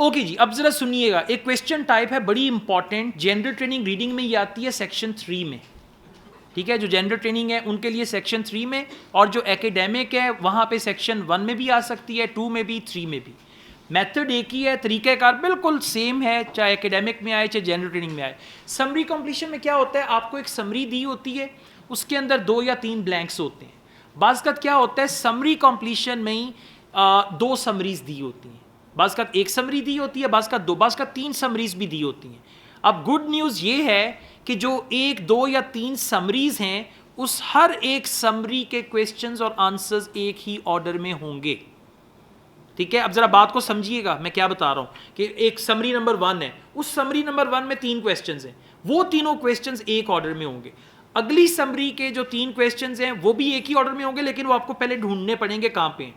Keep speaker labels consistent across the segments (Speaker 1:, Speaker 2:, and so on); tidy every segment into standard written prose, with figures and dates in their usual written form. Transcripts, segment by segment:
Speaker 1: Okay जी, अब जरा सुनिएगा, एक क्वेश्चन टाइप है बड़ी इंपॉर्टेंट, जनरल ट्रेनिंग रीडिंग में ये आती है सेक्शन 3 में। ठीक है, जो जनरल ट्रेनिंग है उनके लिए सेक्शन 3 में, और जो एकेडमिक है वहाँ पे सेक्शन 1 में भी आ सकती है, 2 में भी, 3 में भी। मेथड एक ही है, तरीक़ाकार बिल्कुल सेम है, चाहे एकेडमिक में आए चाहे जनरल ट्रेनिंग में आए। समरी कंप्लीशन में क्या होता है, आपको एक समरी दी होती है, उसके अंदर 2 या 3 ब्लैंक्स होते हैं। बाज़ क्या होता है, समरी कंप्लीशन में ही 2 समरीज दी होती हैं, बाज़ एक समरी दी होती है, बाज़ 2, बाज़ 3 समरीज भी दी होती हैं। अब गुड न्यूज़ ये है कि जो 1, 2 या 3 समरीज हैं, उस हर एक समरी के क्वेश्चंस और आंसर्स एक ही ऑर्डर में होंगे। ठीक है, अब जरा बात को समझिएगा, मैं क्या बता रहा हूं कि एक समरी नंबर 1 है, उस समरी नंबर 1 में 3 क्वेश्चंस हैं, वो तीनों क्वेश्चंस एक ऑर्डर में होंगे। अगली समरी के जो 3 क्वेश्चंस हैं वो भी एक ही ऑर्डर में होंगे, लेकिन वो आपको पहले ढूंढने पड़ेंगे कहां पे हैं।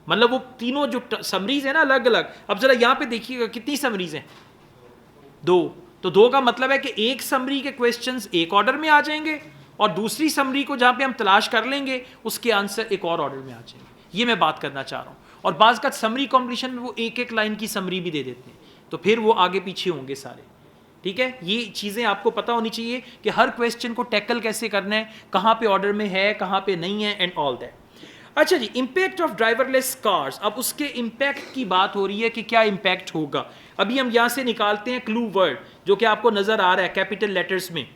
Speaker 1: मतलब वो तीनों जो समरीज है ना अलग अलग। अब जरा यहां पे देखिएगा कितनी समरीज हैं, 2। तो 2 का मतलब है कि एक समरी के क्वेश्चंस एक ऑर्डर में आ जाएंगे, और दूसरी समरी को जहां पे हम तलाश कर लेंगे उसके आंसर एक और ऑर्डर में आ जाएंगे। ये मैं बात करना चाह रहा हूं। और बाज़ का समरी कॉम्पिटिशन में वो एक एक लाइन की समरी भी दे देते हैं, तो फिर वो आगे पीछे होंगे सारे। ठीक है, ये चीज़ें आपको पता होनी चाहिए कि हर क्वेश्चन को टैकल कैसे करना है, कहाँ पे ऑर्डर में है, कहाँ पे नहीं है, एंड ऑल दैट। अच्छा जी, इम्पैक्ट ऑफ ड्राइवरलेस कार्स। अब उसके इम्पैक्ट की बात हो रही है कि क्या इम्पैक्ट होगा। अभी हम यहाँ से निकालते हैं क्लू वर्ड, जो कि आपको नजर आ रहा है कैपिटल लेटर्स में,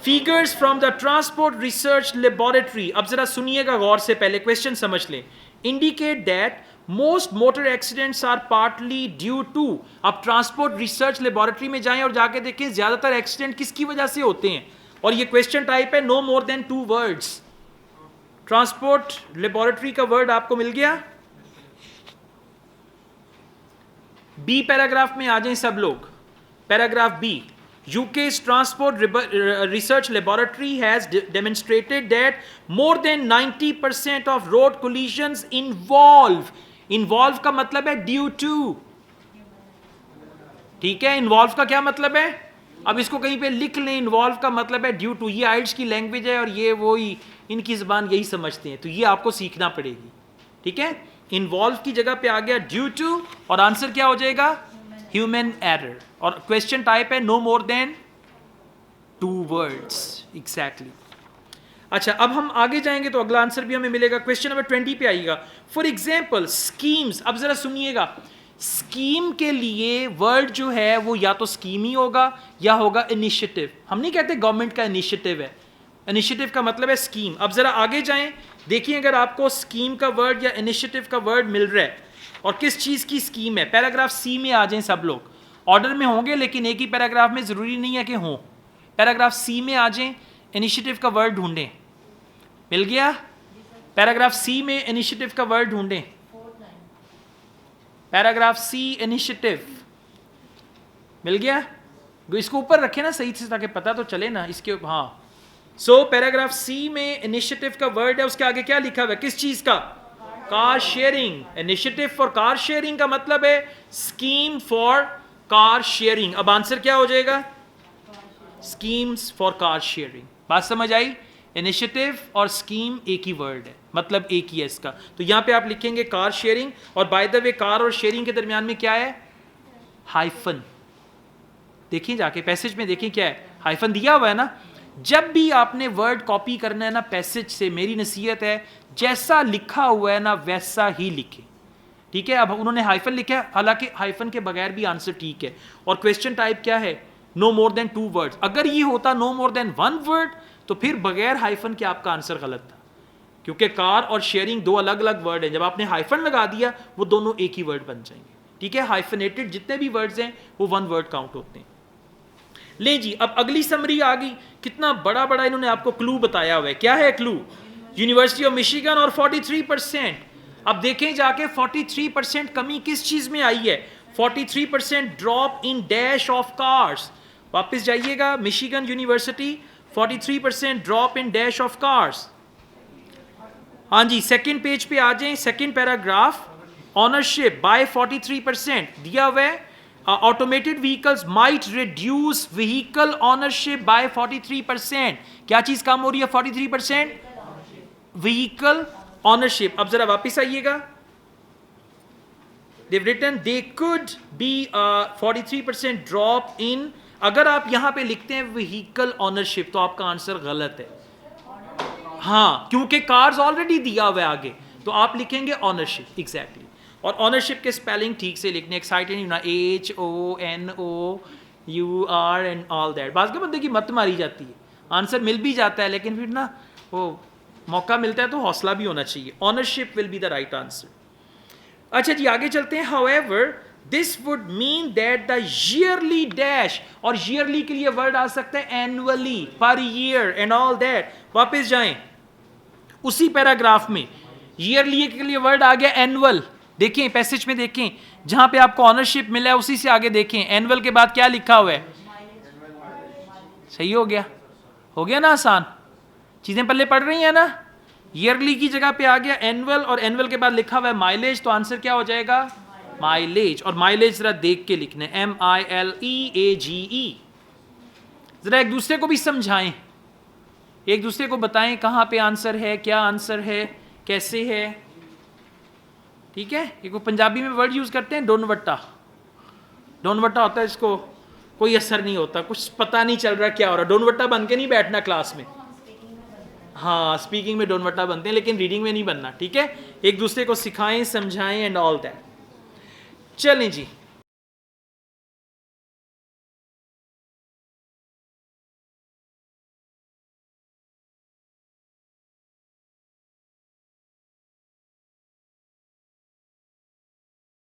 Speaker 1: figures from the transport research laboratory. अब जरा सुनिएगा गौर से, पहले क्वेश्चन समझ लें। Indicate that most motor accidents are partly due to. अब ट्रांसपोर्ट रिसर्च लेबोरेटरी में जाएं और जाके देखें ज्यादातर एक्सीडेंट किसकी वजह से होते हैं, और ये क्वेश्चन टाइप है no more than 2 words. Transport laboratory का वर्ड आपको मिल गया। बी पैराग्राफ में आ जाएं सब लोग। Paragraph B, UK's Transport Research Laboratory has demonstrated that more than 90% of road collisions involve का मतलब है due to। ठीक है, involve का क्या मतलब है, अब इसको कहीं पे लिख लें, involve का मतलब है due to। ये आइल्स की लैंग्वेज है और ये वही इनकी ज़बान यही समझते हैं, तो ये आपको सीखना पड़ेगी। ठीक है, involve की जगह पे आ गया due to, और आंसर क्या हो जाएगा, ह्यूमन एरर। और क्वेश्चन टाइप है no more than 2 words exactly. अच्छा, अब हम आगे जाएंगे तो अगला आंसर भी हमें मिलेगा। क्वेश्चन नंबर 20 पे आइएगा। For example schemes. अब जरा सुनिएगा, स्कीम के लिए वर्ड जो है वो या तो स्कीम ही होगा या होगा इनिशिएटिव। हम नहीं कहते गवर्नमेंट का इनिशिएटिव है, इनिशिएटिव का मतलब है स्कीम। अब जरा आगे जाएं, देखिए अगर आपको स्कीम का वर्ड या इनिशिएटिव का वर्ड मिल रहा है और किस चीज़ की स्कीम है, पैराग्राफ सी में आ जाएं सब लोग। ऑर्डर में होंगे लेकिन एक ही पैराग्राफ में, ज़रूरी नहीं है कि हों। पैराग्राफ सी में आ जाएं, इनिशिएटिव का वर्ड ढूंढें। मिल गया, पैराग्राफ सी में इनिशिएटिव का वर्ड ढूंढें। पैराग्राफ सी इनिशिएटिव मिल गया। इसको ऊपर रखें ना सही से ताकि पता तो चले ना इसके। हाँ, सो पैराग्राफ सी में इनिशिएटिव का वर्ड है, उसके आगे क्या लिखा हुआ है, किस चीज़ का, car sharing. Initiative for car sharing का मतलब है स्कीम फॉर कार शेयरिंग। अब आंसर क्या हो जाएगा, स्कीम्स फॉर कार शेयरिंग। बात समझ आई, इनिशिएटिव और स्कीम एक ही वर्ड है, मतलब एक ही है इसका। तो यहां पे आप लिखेंगे कार शेयरिंग, और बाय द वे कार और शेयरिंग के दरमियान में क्या है, हाइफन। देखिए जाके पैसेज में देखिए क्या है, हाइफन दिया हुआ है ना। जब भी आपने वर्ड कॉपी करना है ना पैसेज से, मेरी नसीहत है जैसा लिखा हुआ है ना वैसा ही लिखें। ठीक है, अब उन्होंने हाइफन लिखा है, हालांकि हाइफन के बगैर भी आंसर ठीक है। और क्वेश्चन टाइप क्या है, नो मोर देन 2 वर्ड्स। अगर ये होता नो मोर देन 1 वर्ड तो फिर बगैर हाइफन के आपका आंसर गलत था, क्योंकि कार और शेयरिंग 2 अलग अलग वर्ड हैं। जब आपने हाइफन लगा दिया वो दोनों एक ही वर्ड बन जाएंगे। ठीक है, हाइफनेटेड जितने भी वर्ड्स हैं वो 1 वर्ड काउंट होते हैं। ले जी, अब अगली समरी आ गई। कितना बड़ा बड़ा इन्होंने आपको क्लू बताया हुआ है। क्या है क्लू, यूनिवर्सिटी ऑफ मिशिगन और 43%। अब देखें जाके 43% कमी किस चीज में आई है, 43% drop in dash of cars. वापस जाइएगा, Michigan university 43% drop in dash of cars. हाँ जी, सेकंड पेज पे आ जाएं, सेकंड पैराग्राफ, ऑनरशिप बाय 43% दिया हुआ है। Automated vehicles might reduce vehicle ownership by 43%। क्या चीज कम हो रही है, 43%, व्हीकल ऑनरशिप। अब जरा वापस आइएगा, they've written they could be a 43% drop in. अगर आप यहाँ पे लिखते हैं व्हीकल ऑनरशिप तो आपका आंसर गलत है, हाँ, क्योंकि कार्स ऑलरेडी दिया हुआ है आगे, तो आप लिखेंगे ऑनरशिप एग्जैक्टली। और ऑनरशिप के स्पेलिंग ठीक से लिखने, एक्साइटेड ना, HONOUR एंड ऑल दैट। बात के बंदे की मत मारी जाती है, आंसर मिल भी जाता है लेकिन फिर ना वो मौका मिलता है तो हौसला भी होना चाहिए। Ownership will be the right answer. अच्छा जी आगे चलते हैं। However this would mean that the yearly dash, और ईयरली के लिए वर्ड आ सकता है annually, per year and all that. वापस जाएं उसी पैराग्राफ में, ईयरली के लिए वर्ड आ गया एनुअल। देखें पैसेज में, देखें जहां पे आपको ऑनरशिप मिला है उसी से आगे देखें, एनुअल के बाद क्या लिखा हुआ है? सही हो गया ना, आसान चीजें पहले पढ़ रही है ना। ईयरली की जगह पे आ गया एनुअल, और एनुअल के बाद लिखा हुआ है माइलेज, तो आंसर क्या हो जाएगा? माइलेज। और माइलेज जरा देख के लिखना है, MILEAGE। जरा एक दूसरे को भी समझाएं, एक दूसरे को बताएं कहाँ पे आंसर है, क्या आंसर है, कैसे है, ठीक है। एक वो पंजाबी में वर्ड यूज करते हैं डोनवट्टा, डोनवट्टा होता है, इसको कोई असर नहीं होता, कुछ पता नहीं चल रहा क्या हो रहा, डोनवट्टा बन के नहीं बैठना क्लास में। हाँ स्पीकिंग में डोनवट्टा बनते हैं लेकिन रीडिंग में नहीं बनना, ठीक है। एक दूसरे को सिखाएं, समझाएं एंड ऑल दैट। चलें जी।